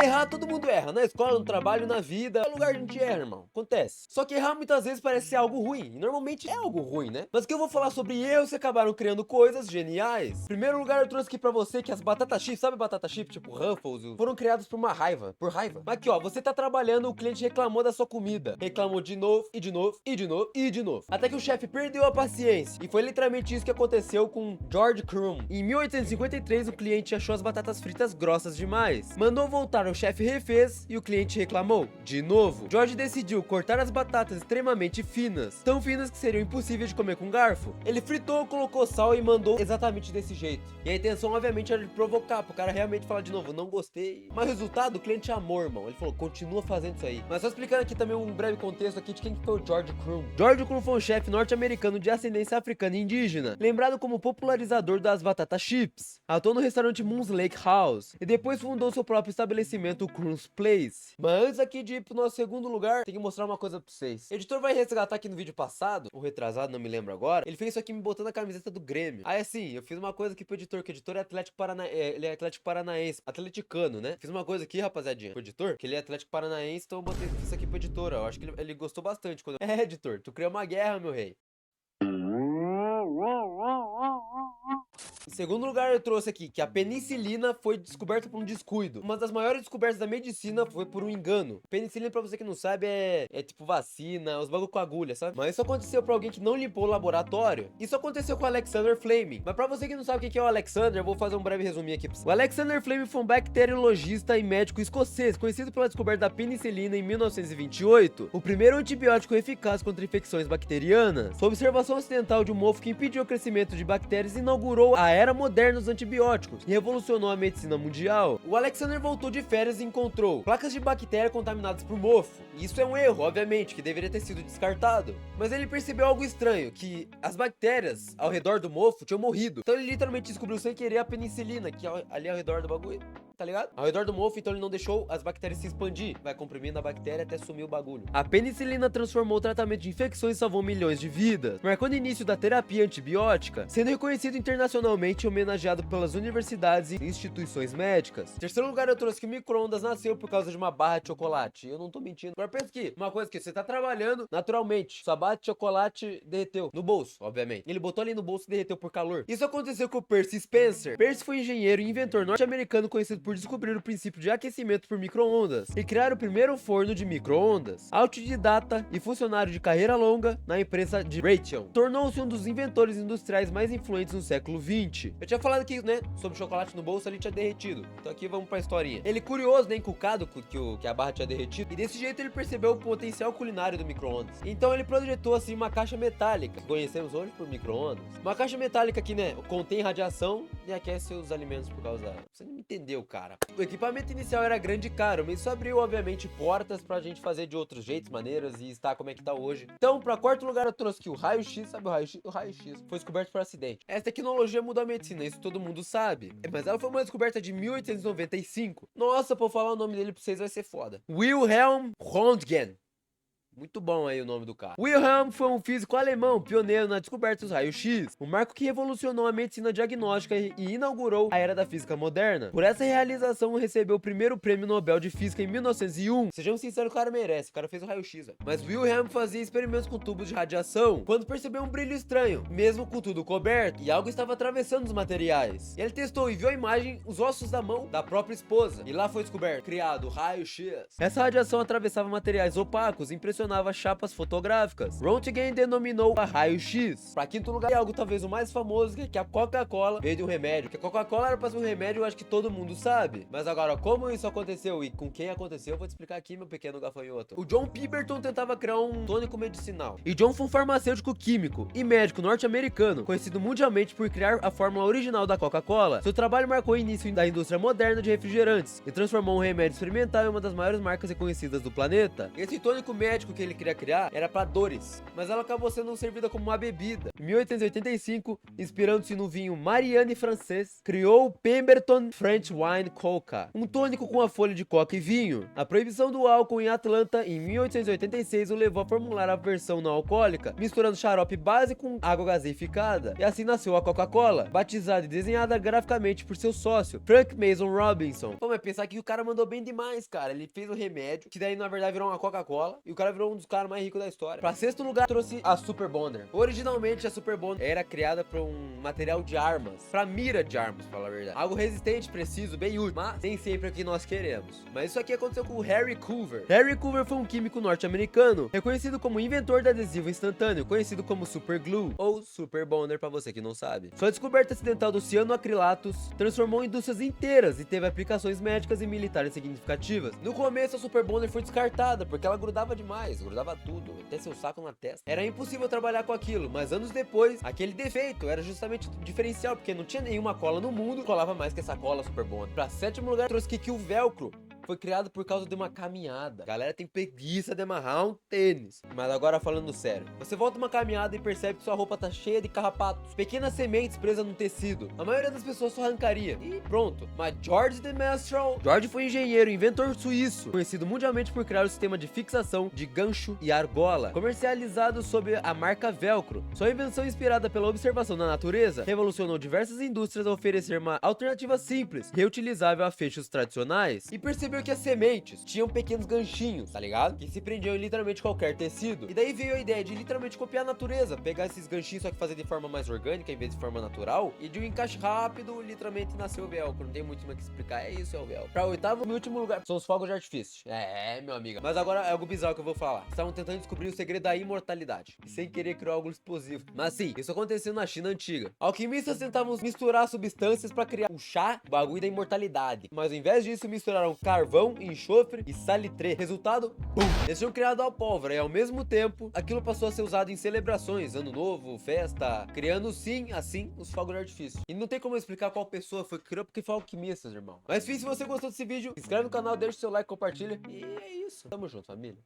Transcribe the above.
Errar todo mundo erra, na escola, no trabalho, na vida, é lugar a gente erra, irmão, acontece. Só que errar muitas vezes parece ser algo ruim, e normalmente é algo ruim, né? Mas que eu vou falar sobre erros que acabaram criando coisas geniais. Em primeiro lugar, eu trouxe aqui pra você que as batata chips, sabe batata chip, tipo Ruffles, foram criadas por uma raiva, por raiva. Mas aqui ó, você tá trabalhando, o cliente reclamou da sua comida, reclamou de novo, e de novo, e de novo, e de novo. Até que o chefe perdeu a paciência, e foi literalmente isso que aconteceu com George Crumb. Em 1853, o cliente achou as batatas fritas grossas demais, mandou voltar, o chefe refez e o cliente reclamou de novo. George decidiu cortar as batatas extremamente finas, tão finas que seriam impossíveis de comer com garfo. Ele fritou, colocou sal e mandou exatamente desse jeito. E a intenção obviamente era de provocar, pro cara realmente falar de novo, não gostei. Mas o resultado, o cliente amou, irmão. Ele falou, continua fazendo isso aí. Mas só explicando aqui também um breve contexto aqui de quem que foi o George Crumb. George Crumb foi um chefe norte-americano de ascendência africana e indígena, lembrado como popularizador das batatas chips. Atuou no restaurante Moon's Lake House e depois fundou seu próprio estabelecimento, o Crumb's Place. Mas antes aqui de ir pro nosso segundo lugar, tem que mostrar uma coisa pra vocês. O editor vai resgatar aqui no vídeo passado, ou retrasado, não me lembro agora. Ele fez isso aqui me botando a camiseta do Grêmio. Aí assim, eu fiz uma coisa aqui pro editor, que o editor é Atlético Paranaense, ele é Atlético Paranaense, atleticano, né? Fiz uma coisa aqui, rapaziadinha, pro editor, que ele é Atlético Paranaense, então eu botei isso aqui pro editor, ó. Eu acho que ele gostou bastante quando... É, editor, tu criou uma guerra, meu rei. Em segundo lugar, eu trouxe aqui que a penicilina foi descoberta por um descuido. Uma das maiores descobertas da medicina foi por um engano. Penicilina, pra você que não sabe, é tipo vacina, os bagulho com agulha, sabe? Mas isso aconteceu pra alguém que não limpou o laboratório. Isso aconteceu com o Alexander Fleming. Mas pra você que não sabe o que é o Alexander, eu vou fazer um breve resuminho aqui pra você. O Alexander Fleming foi um bacteriologista e médico escocês, conhecido pela descoberta da penicilina em 1928, o primeiro antibiótico eficaz contra infecções bacterianas. Sua observação acidental de um mofo que impediu o crescimento de bactérias inaugurou a era moderna dos antibióticos e revolucionou a medicina mundial. O Alexander voltou de férias e encontrou placas de bactéria contaminadas por mofo. E isso é um erro, obviamente, que deveria ter sido descartado. Mas ele percebeu algo estranho, que as bactérias ao redor do mofo tinham morrido. Então ele literalmente descobriu sem querer a penicilina, que é ali ao redor do bagulho, tá ligado? Ao redor do mofo, então ele não deixou as bactérias se expandir. Vai comprimindo a bactéria até sumir o bagulho. A penicilina transformou o tratamento de infecções e salvou milhões de vidas, marcando o início da terapia antibiótica, sendo reconhecido internacionalmente e homenageado pelas universidades e instituições médicas. Em terceiro lugar, eu trouxe que o micro-ondas nasceu por causa de uma barra de chocolate. Eu não tô mentindo. Agora pensa aqui, uma coisa que você tá trabalhando, naturalmente, sua barra de chocolate derreteu no bolso, obviamente. Ele botou ali no bolso e derreteu por calor. Isso aconteceu com o Percy Spencer. Percy foi engenheiro e inventor norte-americano conhecido por descobrir o princípio de aquecimento por micro-ondas e criar o primeiro forno de micro-ondas. Autodidata e funcionário de carreira longa na empresa de Raytheon, tornou-se um dos inventores industriais mais influentes no século XX. Eu tinha falado aqui, né, sobre chocolate no bolso, ali tinha derretido. Então aqui vamos pra historinha. Ele curioso, né, encucado que a barra tinha derretido, e desse jeito ele percebeu o potencial culinário do micro-ondas. Então ele projetou assim uma caixa metálica, que conhecemos hoje por micro-ondas. Uma caixa metálica que, né, contém radiação e aquece os alimentos por causa da... Você não entendeu, cara. O equipamento inicial era grande e caro, mas isso abriu, obviamente, portas pra gente fazer de outros jeitos, maneiras, e estar como é que tá hoje. Então, pra quarto lugar, eu trouxe que o raio-x, sabe o raio-x? O raio-x foi descoberto por acidente. Essa tecnologia mudou a medicina, isso todo mundo sabe. Mas ela foi uma descoberta de 1895. Nossa, pra eu falar o nome dele pra vocês vai ser foda. Wilhelm Röntgen. Muito bom aí o nome do cara. Wilhelm foi um físico alemão, pioneiro na descoberta dos raios-x, um marco que revolucionou a medicina diagnóstica e inaugurou a era da física moderna. Por essa realização, recebeu o primeiro prêmio Nobel de Física em 1901. Sejamos sinceros, o cara merece, o cara fez o raio-x, velho. Mas Wilhelm fazia experimentos com tubos de radiação, quando percebeu um brilho estranho, mesmo com tudo coberto, e algo estava atravessando os materiais. Ele testou e viu a imagem, os ossos da mão da própria esposa, e lá foi descoberto, criado, o raio-x. Essa radiação atravessava materiais opacos, impressionava chapas fotográficas. Röntgen denominou a raio-x. Pra quinto lugar, algo talvez o mais famoso, que a Coca-Cola veio de um remédio. Que a Coca-Cola era pra ser um remédio, eu acho que todo mundo sabe. Mas agora, como isso aconteceu e com quem aconteceu, eu vou te explicar aqui, meu pequeno gafanhoto. O John Pemberton tentava criar um tônico medicinal. E John foi um farmacêutico químico e médico norte-americano, conhecido mundialmente por criar a fórmula original da Coca-Cola. Seu trabalho marcou o início da indústria moderna de refrigerantes e transformou um remédio experimental em uma das maiores marcas reconhecidas do planeta. Esse tônico médico químico que ele queria criar era para dores, mas ela acabou sendo servida como uma bebida. Em 1885, inspirando-se no vinho Marianne francês, criou o Pemberton French Wine Coca, um tônico com a folha de coca e vinho. A proibição do álcool em Atlanta em 1886 o levou a formular a versão não alcoólica, misturando xarope base com água gaseificada, e assim nasceu a Coca-Cola, batizada e desenhada graficamente por seu sócio, Frank Mason Robinson. Pô, mas pensar que o cara mandou bem demais, cara. Ele fez o remédio, que daí na verdade virou uma Coca-Cola, e o cara virou um dos caras mais ricos da história. Pra sexto lugar, trouxe a Super Bonder. Originalmente, a Super Bonder era criada para um material de armas, pra mira de armas, pra falar a verdade. Algo resistente, preciso, bem útil, mas nem sempre é o que nós queremos. Mas isso aqui aconteceu com o Harry Coover. Harry Coover foi um químico norte-americano, reconhecido como inventor do adesivo instantâneo, conhecido como Super Glue, ou Super Bonder pra você que não sabe. Sua descoberta acidental do cianoacrilatos transformou indústrias inteiras e teve aplicações médicas e militares significativas. No começo, a Super Bonder foi descartada, porque ela grudava demais, grudava tudo, até seu saco na testa. Era impossível trabalhar com aquilo, mas anos depois, aquele defeito era justamente o diferencial, porque não tinha nenhuma cola no mundo que colava mais que essa cola Super Bonder. Pra sétimo lugar, trouxe que o velcro foi criado por causa de uma caminhada. A galera tem preguiça de amarrar um tênis. Mas agora falando sério, você volta uma caminhada e percebe que sua roupa tá cheia de carrapatos, pequenas sementes presas no tecido. A maioria das pessoas só arrancaria e pronto. Mas George de Mestral, George foi engenheiro e inventor suíço, conhecido mundialmente por criar o sistema de fixação de gancho e argola, comercializado sob a marca Velcro. Sua invenção, inspirada pela observação da natureza, revolucionou diversas indústrias ao oferecer uma alternativa simples, reutilizável a fechos tradicionais, e percebeu que as sementes tinham pequenos ganchinhos, tá ligado? Que se prendiam em literalmente qualquer tecido. E daí veio a ideia de literalmente copiar a natureza, pegar esses ganchinhos só que fazer de forma mais orgânica em vez de forma natural, e de um encaixe rápido, literalmente nasceu o velcro. Não tem muito mais o que explicar, é isso, é o velcro. Pra oitavo e último lugar, são os fogos de artifício. Meu amigo. Mas agora é algo bizarro que eu vou falar. Estavam tentando descobrir o segredo da imortalidade, e sem querer criar algo explosivo. Mas sim, isso aconteceu na China antiga. Alquimistas tentavam misturar substâncias pra criar um chá, o bagulho da imortalidade. Mas ao invés disso, misturaram carvão, enxofre e salitre. Resultado, BUM! Eles tinham criado a pólvora e ao mesmo tempo, aquilo passou a ser usado em celebrações, ano novo, festa, criando sim, assim, os fogos de artifício. E não tem como eu explicar qual pessoa foi que criou, porque foi alquimistas, irmão. Mas enfim, se você gostou desse vídeo, se inscreve no canal, deixa o seu like, compartilha. E é isso. Tamo junto, família.